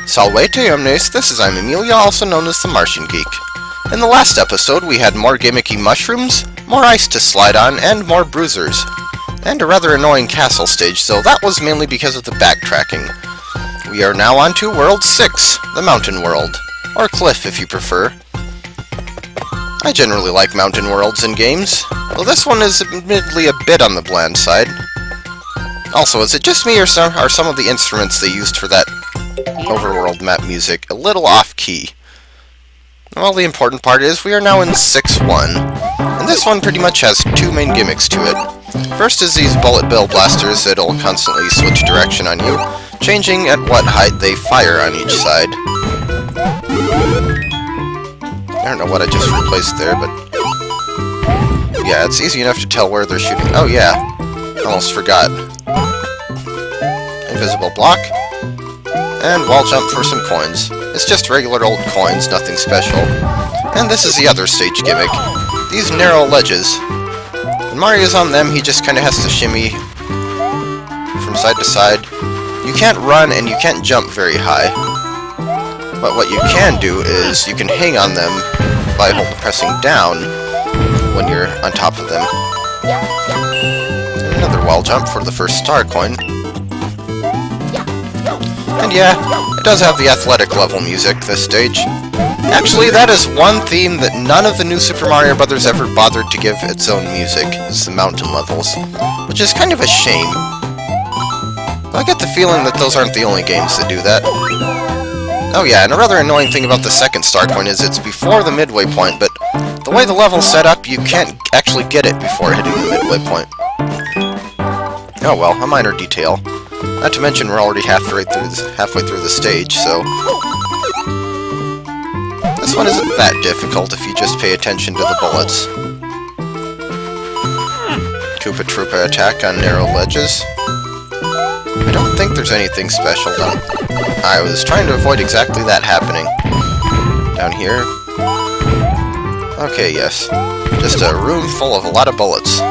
Salvete omnes, this is I'm Amelia, also known as TheMartianGeek. In the last episode, we had more gimmicky mushrooms, more ice to slide on, and more bruisers. And a rather annoying castle stage, so that was mainly because of the backtracking. We are now on to World 6, the Mountain World. Or Cliff, if you prefer. I generally like mountain worlds in games, though this one is admittedly a bit on the bland side. Also, is it just me, or are some of the instruments they used for that overworld map music a little off-key? Well, the important part is we are now in 6-1, and this one pretty much has two main gimmicks to it. First is these bullet bill blasters that'll constantly switch direction on you, changing at what height they fire on each side. I don't know what I just replaced there, but yeah, it's easy enough to tell where they're shooting. Oh yeah, almost forgot. Invisible block, and wall jump for some coins. It's just regular old coins, nothing special. And this is the other stage gimmick, these narrow ledges. When Mario's on them, he just kind of has to shimmy from side to side. You can't run and you can't jump very high. But what you can do is you can hang on them by pressing down when you're on top of them. And another wall jump for the first star coin. And yeah, it does have the athletic level music, this stage. Actually, that is one theme that none of the new Super Mario Bros. Ever bothered to give its own music, is the mountain levels, which is kind of a shame. I get the feeling that those aren't the only games that do that. Oh yeah, and a rather annoying thing about the second star coin is it's before the midway point, but the way the level's set up, you can't actually get it before hitting the midway point. Oh well, a minor detail. Not to mention we're already halfway through the stage, so this one isn't that difficult if you just pay attention to the bullets. Koopa Troopa attack on narrow ledges. I don't think there's anything special done. I was trying to avoid exactly that happening. Down here. Okay, yes. Just a room full of a lot of bullets.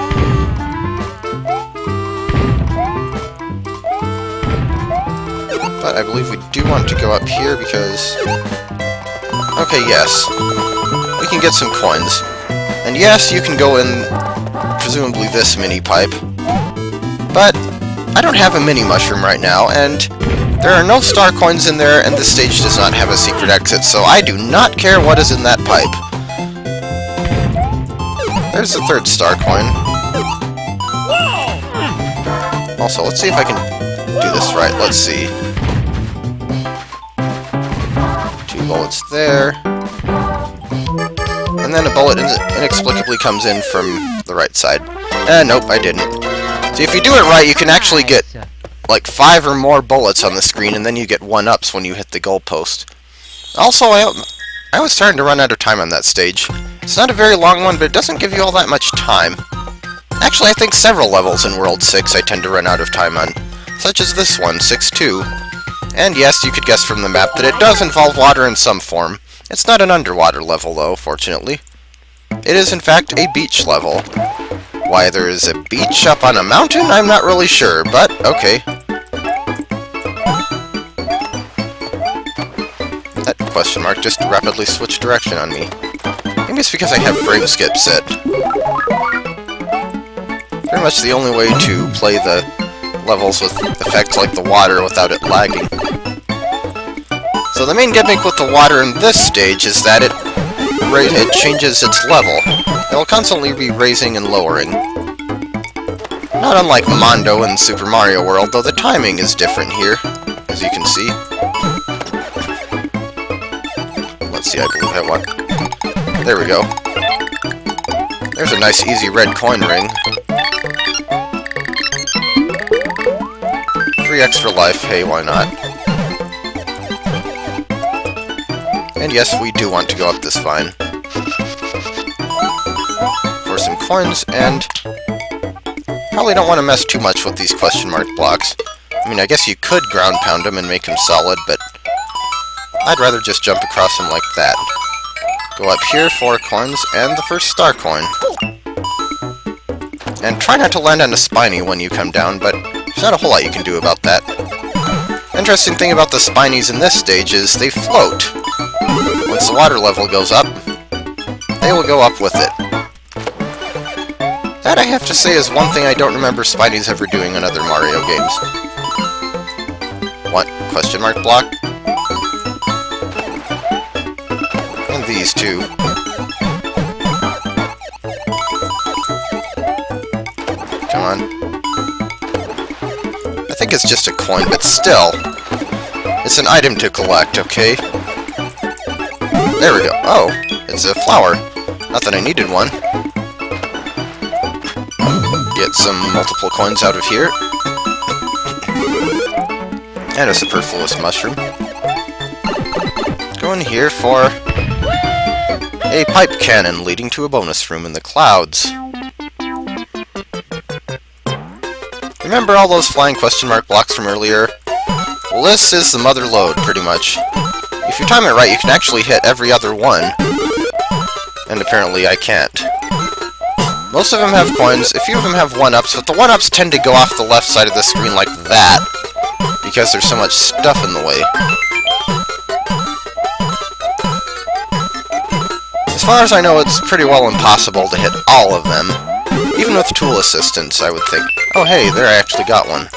But I believe we do want to go up here because... Okay, yes. We can get some coins. And yes, you can go in presumably this mini pipe. But I don't have a mini mushroom right now, and there are no star coins in there, and this stage does not have a secret exit, so I do not care what is in that pipe. There's the third star coin. Also, let's see if I can do this right. Let's see. 2 bullets there. And then a bullet inexplicably comes in from the right side. Nope, I didn't. See, if you do it right, you can actually get like 5 or more bullets on the screen, and then you get 1-ups when you hit the goalpost. Also, I was starting to run out of time on that stage. It's not a very long one, but it doesn't give you all that much time. Actually, I think several levels in World 6 I tend to run out of time on, such as this one, 6-2. And yes, you could guess from the map that it does involve water in some form. It's not an underwater level, though, fortunately. It is, in fact, a beach level. Why there is a beach up on a mountain, I'm not really sure, but okay. That question mark just rapidly switched direction on me. Maybe it's because I have frame skip set. Pretty much the only way to play the levels with effects like the water without it lagging. So the main gimmick with the water in this stage is that it changes its level. It will constantly be raising and lowering. Not unlike Mondo in Super Mario World, though the timing is different here, as you can see. Let's see, I believe I want... There we go. There's a nice easy red coin ring. 3 extra life, hey, why not? And yes, we do want to go up this vine. For some coins, and probably don't want to mess too much with these question mark blocks. I mean, I guess you could ground pound them and make them solid, but I'd rather just jump across them like that. Go up here, 4 coins, and the first star coin. And try not to land on a Spiny when you come down, but there's not a whole lot you can do about that. Interesting thing about the Spinies in this stage is they float. Once the water level goes up, they will go up with it. That, I have to say, is one thing I don't remember Spinies ever doing in other Mario games. What? Question mark block? And these two. Come on. I think it's just a coin, but still. It's an item to collect, okay? There we go. Oh, it's a flower. Not that I needed one. Get some multiple coins out of here. And a superfluous mushroom. Go in here for a pipe cannon leading to a bonus room in the clouds. Remember all those flying question mark blocks from earlier? Well, this is the mother lode, pretty much. If you time it right, you can actually hit every other one. And apparently I can't. Most of them have coins, a few of them have 1-ups, but the 1-ups tend to go off the left side of the screen like that, because there's so much stuff in the way. As far as I know, it's pretty well impossible to hit all of them. Even with tool assistance, I would think. Oh hey, there I actually got one.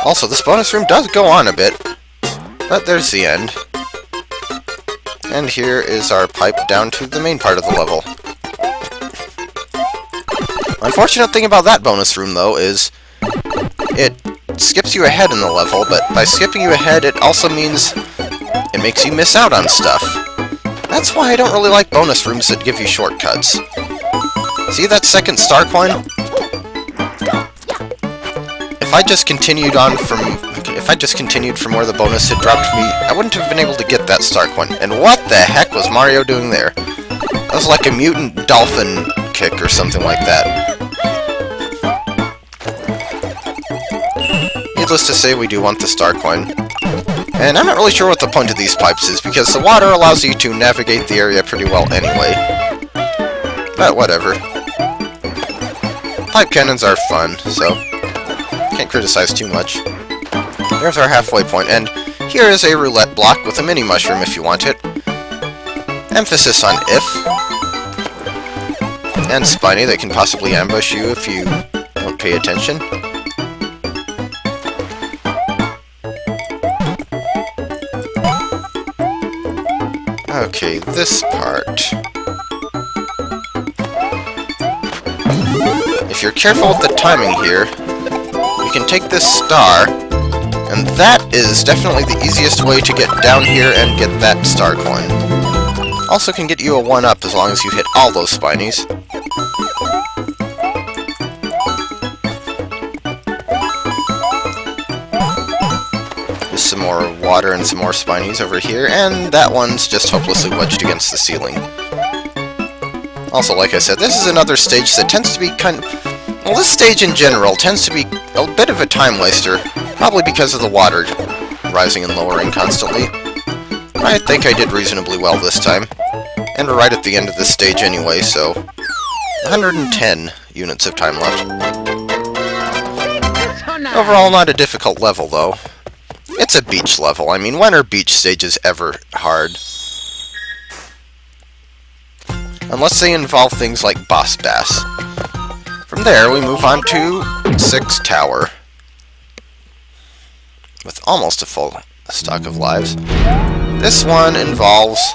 Also, this bonus room does go on a bit, but there's the end. And here is our pipe down to the main part of the level. Unfortunate thing about that bonus room, though, is it skips you ahead in the level, but by skipping you ahead, it also means it makes you miss out on stuff. That's why I don't really like bonus rooms that give you shortcuts. See that second star coin? If I just continued from where the bonus had dropped me, I wouldn't have been able to get that star coin. And what the heck was Mario doing there? That was like a mutant dolphin kick or something like that. Needless to say, we do want the star coin. And I'm not really sure what the point of these pipes is, because the water allows you to navigate the area pretty well anyway. But whatever. Pipe cannons are fun, so can't criticize too much. There's our halfway point, and here is a roulette block with a mini mushroom if you want it. Emphasis on if. And Spiny that can possibly ambush you if you don't pay attention. Okay, this part. If you're careful with the timing here, you can take this star, and that is definitely the easiest way to get down here and get that star coin. Also can get you a 1-up as long as you hit all those Spinies. Just some more water and some more Spinies over here, and that one's just hopelessly wedged against the ceiling. Also, like I said, this is another stage that tends to be well, this stage in general tends to be a bit of a time waster, probably because of the water rising and lowering constantly. I think I did reasonably well this time, and we're right at the end of this stage anyway, so 110 units of time left. Overall, not a difficult level, though. It's a beach level. I mean, when are beach stages ever hard? Unless they involve things like Boss Bass. From there, we move on to 6 Tower, with almost a full stock of lives. This one involves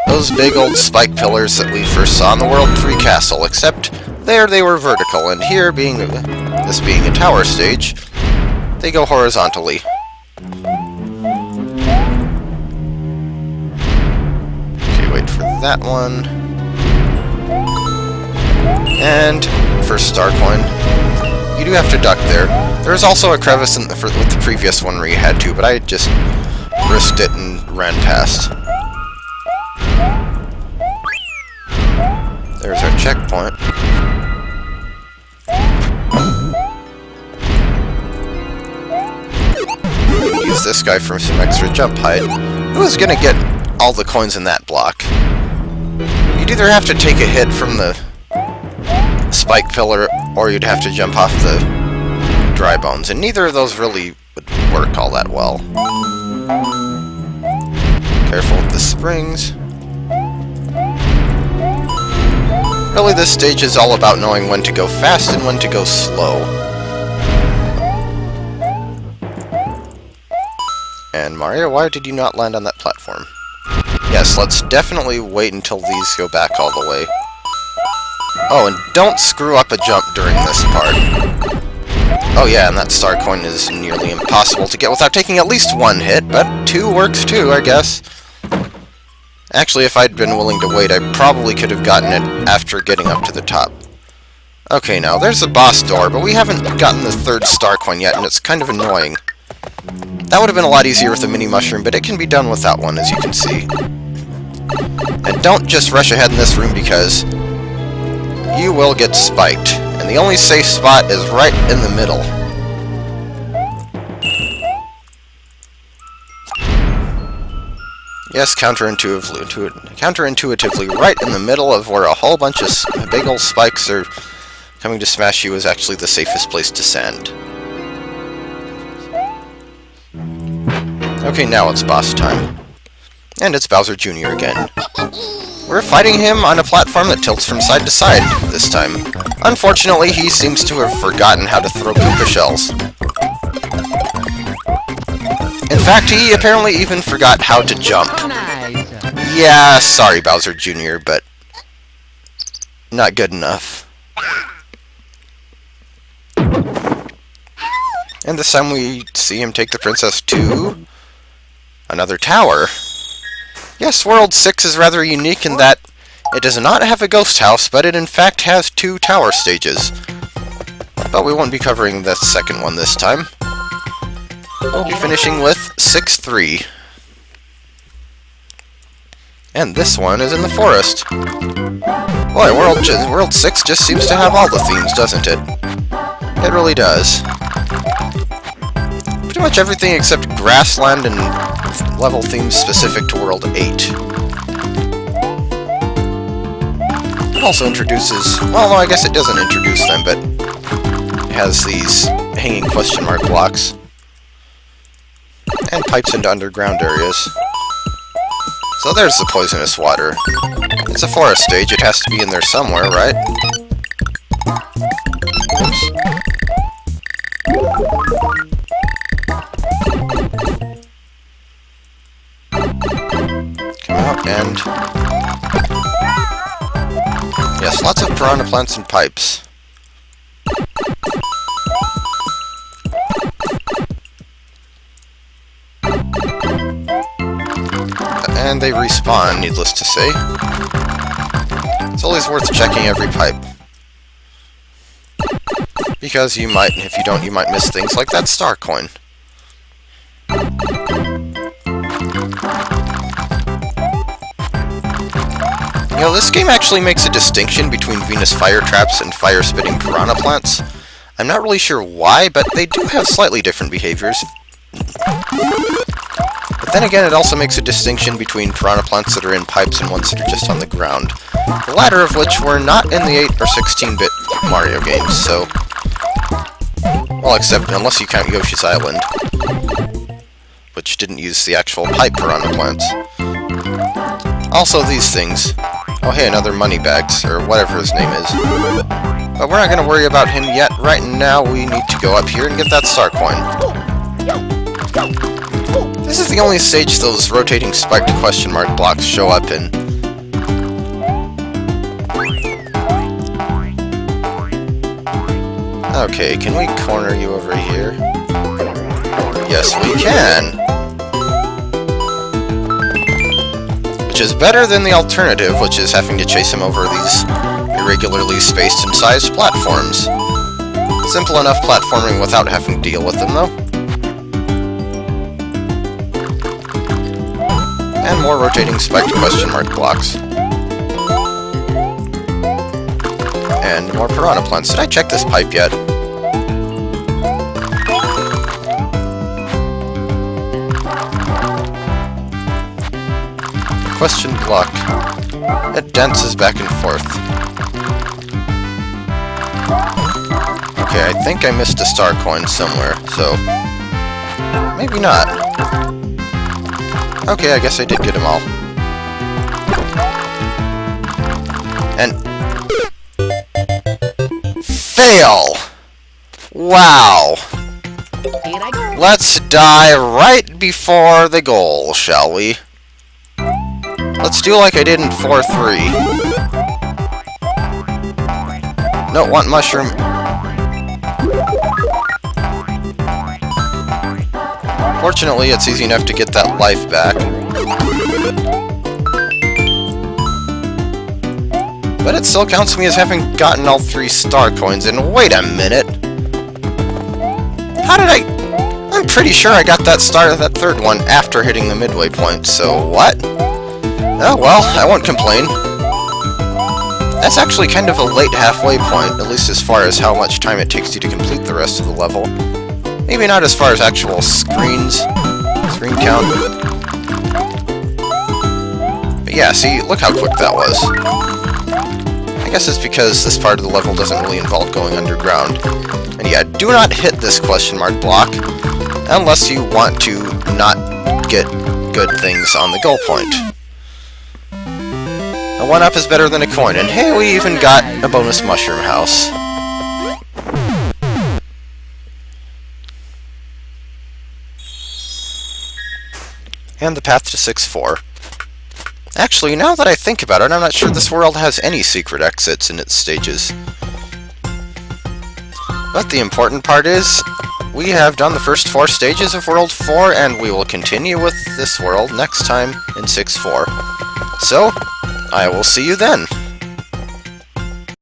those big old spike pillars that we first saw in the World 3 Castle, except there they were vertical, and here, this being a tower stage, they go horizontally. Okay, wait for that one. And first star coin. You do have to duck there. There's also a crevice with the previous one where you had to, but I just risked it and ran past. There's our checkpoint. Use this guy for some extra jump height. Who is gonna get all the coins in that block? You'd either have to take a hit from the spike pillar or you'd have to jump off the dry bones, and neither of those really would work all that well. Careful with the springs. Really, this stage is all about knowing when to go fast and when to go slow. And Mario, why did you not land on that platform? Yes, let's definitely wait until these go back all the way. Oh, and don't screw up a jump during this part. Oh yeah, and that star coin is nearly impossible to get without taking at least one hit, but 2 works too, I guess. Actually, if I'd been willing to wait, I probably could have gotten it after getting up to the top. Okay, now, there's the boss door, but we haven't gotten the 3rd star coin yet, and it's kind of annoying. That would have been a lot easier with the mini mushroom, but it can be done without one, as you can see. And don't just rush ahead in this room, because you will get spiked. And the only safe spot is right in the middle. Yes, counterintuitively, right in the middle of where a whole bunch of big old spikes are coming to smash you is actually the safest place to stand. Okay, now it's boss time. And it's Bowser Jr. again. We're fighting him on a platform that tilts from side to side this time. Unfortunately, he seems to have forgotten how to throw Koopa shells. In fact, he apparently even forgot how to jump. Yeah, sorry Bowser Jr., but not good enough. And this time we see him take the princess to another tower. Yes, World 6 is rather unique in that it does not have a ghost house, but it in fact has 2 tower stages. But we won't be covering the second one this time. We'll be finishing with 6-3. And this one is in the forest. Boy, World 6 just seems to have all the themes, doesn't it? It really does. Pretty much everything except grassland and level themes specific to World 8. It also introduces... well, no, I guess it doesn't introduce them, but it has these hanging question mark blocks. And pipes into underground areas. So there's the poisonous water. It's a forest stage, it has to be in there somewhere, right? Oops. Come out and... yes, lots of Piranha Plants and pipes. And they respawn, needless to say. It's always worth checking every pipe. Because you might, if you don't, you might miss things like that star coin. You know, this game actually makes a distinction between Venus fire traps and fire-spitting Piranha Plants. I'm not really sure why, but they do have slightly different behaviors. But then again, it also makes a distinction between Piranha Plants that are in pipes and ones that are just on the ground. The latter of which were not in the 8 or 16-bit Mario games, so... well, except unless you count Yoshi's Island, which didn't use the actual pipe Piranha Plants. Also these things. Oh hey, another Moneybags, or whatever his name is. But we're not going to worry about him yet. Right now we need to go up here and get that star coin. This is the only stage those rotating spiked question mark blocks show up in. Okay, can we corner you over here? Yes, we can! Which is better than the alternative, which is having to chase him over these irregularly spaced and sized platforms. Simple enough platforming without having to deal with them, though. And more rotating spiked question mark blocks. And more Piranha Plants. Did I check this pipe yet? Question block. It dances back and forth. Okay, I think I missed a star coin somewhere, so... maybe not. Okay, I guess I did get them all. And... fail! Wow! Let's die right before the goal, shall we? Let's do like I did in 4-3. No, want mushroom. Fortunately, it's easy enough to get that life back. But it still counts me as having gotten all 3 star coins, and wait a minute! How did I'm pretty sure I got that star, that third one, after hitting the midway point, so what? Oh well, I won't complain. That's actually kind of a late halfway point, at least as far as how much time it takes you to complete the rest of the level. Maybe not as far as actual screen count. But yeah, see, look how quick that was. I guess it's because this part of the level doesn't really involve going underground. And yeah, do not hit this question mark block unless you want to not get good things on the goal point. A 1-up is better than a coin, and hey, we even got a bonus mushroom house. And the path to 6-4. Actually, now that I think about it, I'm not sure this world has any secret exits in its stages. But the important part is, we have done the first 4 stages of World 4, and we will continue with this world next time in 6-4. So, I will see you then.